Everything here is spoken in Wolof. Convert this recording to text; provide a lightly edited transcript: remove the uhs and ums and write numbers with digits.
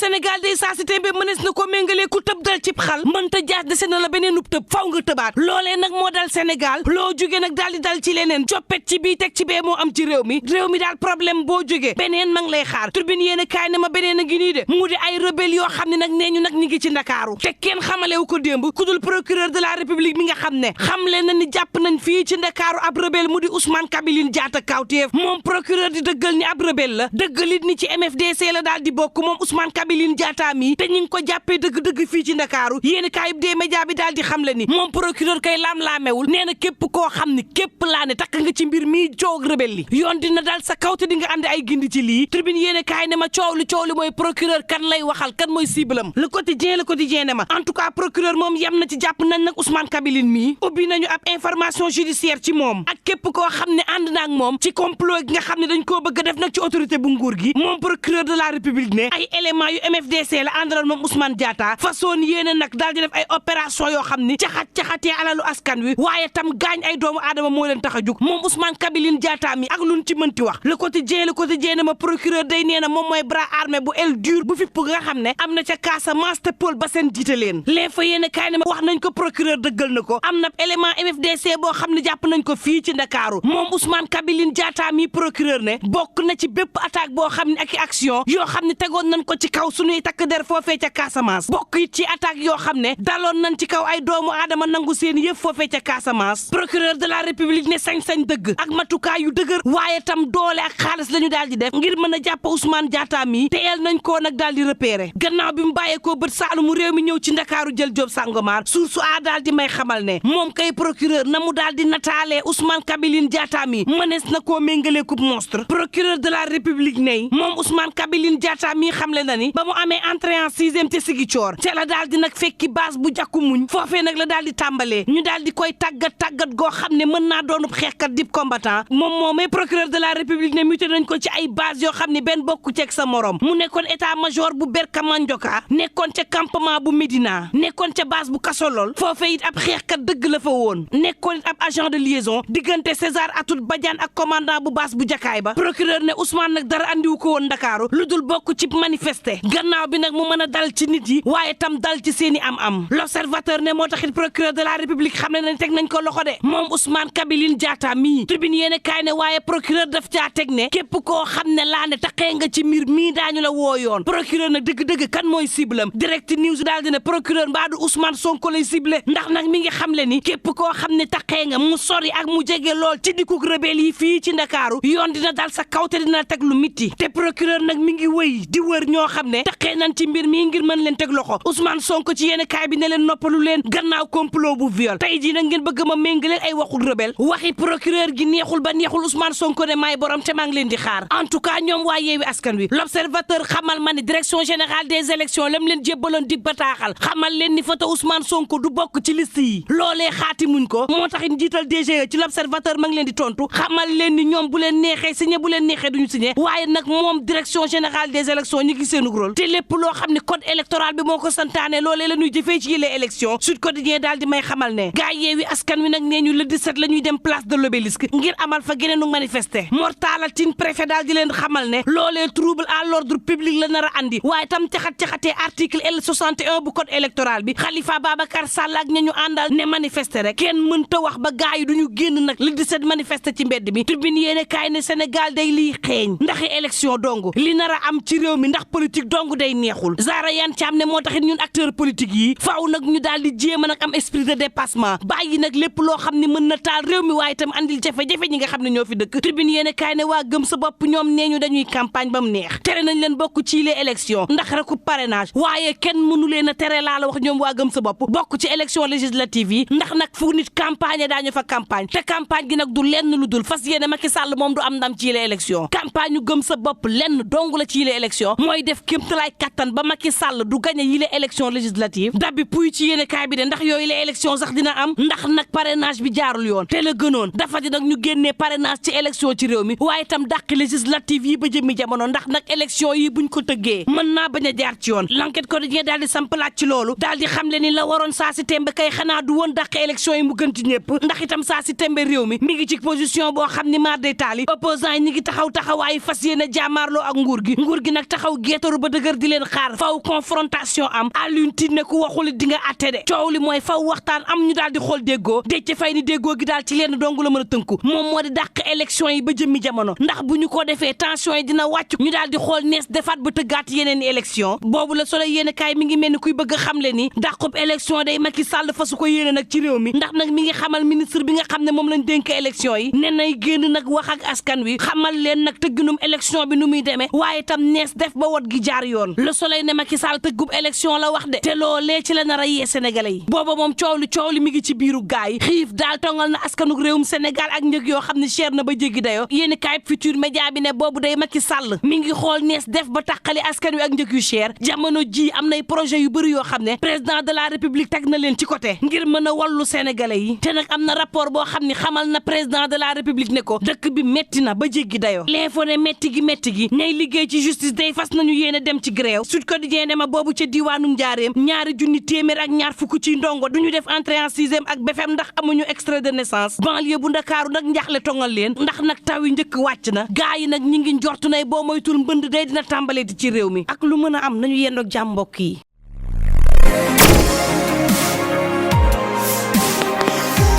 Sénégal day saa si tembe mënees na ko méngalee ku tëb dal cib xal mënta jaas dese na la beneen ub tëb faw nga tëbaat loolee nag moo dal Sénégal loo jóge nag daal di dal ci leneen coppet ci bii teg ci bee moo am ci réew mi daal problème boo jógee beneen ma ngi lay xaar turbine yéen a kaay ne ma beneen a ngi nii de mu di ay rebelle yoo xam ne nag nee ñu nag ñi ngi ci Ndakaaru te kenn xamalewu ko démb ku dul procureur de la République mi nga xam ne xamle na ni jàpp nañ fii ci Ndakaaru ab rebelle mu di Ousmane Kabiline Diatta Kawtef moom procureur di dëggal ni ab rebelle la dëggalit ni ci MFDC la daal di bokk moom Ousmane Kabiline Diatta mi te ñi ngi ko jàppee dëgg-dëgg fii ci Ndakaaru yéen kaayub dee média bi daal di xamle ni moom procureur kay laam-laamewul nee na képp koo xam ne képp laa ne takk nga ci mbir mi coow rebelle li yoon dina daal sa kaw te di nga ànd ay gindi ci lii tribune yéen kaay ne ma coow li mooy procureur kan lay waxal kan mooy cible le quotidien ne ma en tout cas procureur moom yem na ci jàpp nañ nag Ousmane Kabiline mi ubbi nañu ab information judiciaire ci moom ak képp koo xam ne ànd na ak moom ci complot gi nga xam ne dañ koo bëgg a def nag ci autorité bu nguur gi moom procureur de la République ne ay éléments yu MFDC la àndaloon moom Ousmane Diatta façon yéene nag daal di def ay opération yoo xam ni caxatee alalu askan wi waaye tam gaañ ay doomu aadama moo leen tax a jug moom Ousmane Kabiline Diatta mi ak luñ ci mënti wax le quotidien ne ma procureur day nee na moom mooy bras armé bu el dur bu fipp nga xam ne am na ca Casamance te Paul Bassène jiite leen l'info yéene kaay ne ma wax nañ ko procureur dëggal na ko am na élément MFDC boo xam ne jàpp nañ ko fii ci Ndakaaru moom Ousmane Kabiline Diatta mi procureur ne bokk na ci bépp attaque boo xam ne ak action yoo xam ne tegoon nañ ko ci kaw suñuy takk der foofee ca Casamance bokk it ci attaque yoo xam ne daloon nañ ci kaw ay doomu aadama nangu seen yëf foofee ca Casamance procureur de la République ne sañ-sañ dëgg ak matukaay yu dëgër waaye tam doole ak xaalis la ñu daal di def ngir mën a jàpp Ousmane Diatta mi teyel nañ koo nag daal di repérer gannaaw bi mu bàyyeekoo bët saalumu réew mi ñëw ci Ndakaaru jël job Sangomar source a daal di may xamal ne moom kay procureur na mu daal di nataalee Ousmane Kabiline Diatta mi mënees na koo méngalee coupe monstre procureur de la République ne moom Ousmane Kabiline Diatta mi xamle na ni ba mu amee entrée en sixième te Ziguinchor ca la daal di nag fekki base bu jàkku muñ foofee nag la daal di tàmbalee ñu daal di koy tàggat goo xam ne mën naa doonub xeexkat dib combattant moom moomee procureur de la République ne muté nañ ko ci ay base yoo xam ne benn bokku ceeg sa morom mu nekkoon état major bu Berkama Ndioka nekkoon ca campement bu Médina nekkoon ca base bu Kasolol foofee it ab xeexkat dëgg la fa woon nekkoon it ab agent de liaison diggante César Atoute Badiane ak commandant bu base bu Jakaay ba procureur ne Ousmane nag dara andiwu ko woon Ndakaaru lu dul bokk ci manifester gannaaw bi nag mu mën a dal ci nit yi waaye tam dal ci seeni am l'observateur ne moo taxit procureur de la République xam ne nañ teg nañ ko loxo de moom Ousmane Kabiline Diatta mii tribune yéene kaay ne waaye procureur daf caa teg ne képp koo xam ne laa ne taxee nga ci mbir mii daañu la woo yoon procureur nag dëgg-dëgg kan mooy cible am direct news daal dina procureur mbaadu Ousmane Sonko lay ciblé ndax nag mi ngi xam le ni képp koo xam ne taxee nga mu sori ak mu jege lool ci dikkug rebelle yi fii ci Ndakaaru yoon dina dal sa kaw te dina teg lu mitti te procureur nag mi ngi wëy di wër ñoo xam ne taxee nañ ci mbir mii ngir mën leen teg loxo Ousmane Sonko ci yéene kaay bi ne leen noppalu leen gannaaw complot bu viol tey jii nag ngeen bëgg ma méngale ay waxul rebelle waxi procureur gi neexul ba neexul Ousmane Sonko ne maay borom te maa ngi leen di xaar en tout cas ñoom waa Yewwi Askan Wi l'observateur xamal ma ni direction générale des élections lam leen jébbaloon di bataaxal xamal leen ni photo Ousmane Sonko du bokk ci liste yi loolee xaati muñ ko moo tax it njiital DGE ci l'observateur ma ngi leen di tontu xamal leen ni ñoom bu leen neexee signé bu leen neexee duñu signé waaye nag moom direction générale des élections ñi ngi seenu rôle te lépp loo xam ne code électoral bi moo ko santaane loolee la ñuy jëfee ci yëlee élection Sud Quotidien daal di may xamal ne gaa Yewwi Askan Wi nag nee ñu le 17 la ñuy dem place de l'Obélisque ngir amal fa geneenu manifester Mortala Tine préfet daal di leen xamal ne loolee trouble à l'ordre public la nar a andi waaye tam caxatee article L61 bu code électoral bi Khalifa Babacar Sall ak ña ñu àndal ne manifester rek kenn mënta wax ba gaa yi duñu génn nag le 17 manifester ci mbedd mi Tribune yéene kaay ne Sénégal day liy xeeñ ndaxi élection dong li nar a am ci réew mi ndax politique dong day neexul Zahra Iyane Thiam ne moo taxit ñun acteur politique yi faaw nag ñu daal di jéem a nag am esprit de dépassement bàyyi nag lépp loo xam ne mën na taal réew mi waaye itam andil jafe-jafe ñi nga xam ne ñoo fi dëkk Tribune yéene kaay ne waa gëm sa bopp ñoom nee ñu dañuy campagne ba mu neex tere nañ leen bokk ci les élections ndax reku parrainage waaye kenn mënu leen a tere laa la wax ñoom waa gëm sa bopp bokk ci élection législative yi ndax nag fu nit campagne daañu fa campagne te campagne gi nag du lenn lu dul fas yéene Macky Sall moom du am ndam ci les élections campagne ñu gëm sa bopp lenn dong la ci les élections mooy def kéemtalaay kattan ba Macky Sall du gagné yi les élections législatives dabbi puy ci yéene kaay bi de ndax yooyu les élections sax dina am ndax nag parrainage bi jaarul yoon te la gënoon dafa di nag ñu génnee parrainage ci élection ci réew mi waaye itam dàq législative yi ba jëmmi jamono ndax nag élection yi buñ ko tëggee mën naa bañ a jaar ci yoon l'enquête quotidien daal di sampalaat ci loolu daal di xam le ni la waroon saa si tembe kay xanaa du woon dàq élection yi mu gën ci ñëpp ndax itam saa si tembe réew mi ngi ci position boo xam ni maar day taali opposant yi ñi ngi taxaw taxawaayu fas yéene jaamaarloo ak nguur gi nag taxaw geetaru ba dëgër di leen xaar faw confrontation am Alioune Tine ne ku waxul di nga atte de coow li mooy faw waxtaan am ñu daal di xool déggoo Déthié Faye ni déggoo gi daal ci leen dong la mën a tënku moom moo di dàq élection yi ba jëmmi jamono ndax bu ñu ko defee tension yi dina wàcc ñu daal di xool nees defaat ba tëggaat yeneen élection boobu la Soleil yéen kaay mi ngi mel ni kuy bëgg a xamle ni dàqub élection day Macky Sall fasu ko yéene nag ci réew mi ndax nag mi ngi xamal ministre bi nga xam ne moom lañ dénk élection yi ne nay génn nag wax ak askan wi xamal leen nag tëgginum élection bi nu muy demee waaye tam nees def ba wot gi jaar yoon Le Soleil ne Macky Sall tëggub élection la wax de te loolee ci la nar a yee sénégalais yi booba moom coow li mi ngi ci biiru gaay yi xiif daal tongal na askanuk réewum Sénégal ak njëg yoo xam ne cher na ba jéggi dayo yéeni kaay Futurs Médias bi ne boobu day Macky Sall mi ngi xool nees def ba tàqali askan wi ak njëg yu cher jamono ji am nay projet yu bëri yoo xam ne président de la république teg na leen ci côté ngir mën a wallu sénégalais yi te nag am na rapport boo xam ne xamal na président de la république ne ko dëkk bi metti na ba jéggi dayo l'info ne metti gi ñay liggéey ci justice day fas nañu yéene dem ci grève Sud Quotidien ne ma boobu ca diwaanu Njaareem ñaari junni téeméer ak ñaar fukk ci ndongo duñu def entrée en sixième ak BFEM ndax amuñu extrait de naissance banlieue bu Ndakaaru nag njaxle tongal leen ndax nag taw yi njëkk wàcc na gaa yi nag ñi ngi njortu nay boo moytul mbënd day dina tàmbalee di ci réew mi ak lu mën a am nañu yendoog jàmm mbokk yi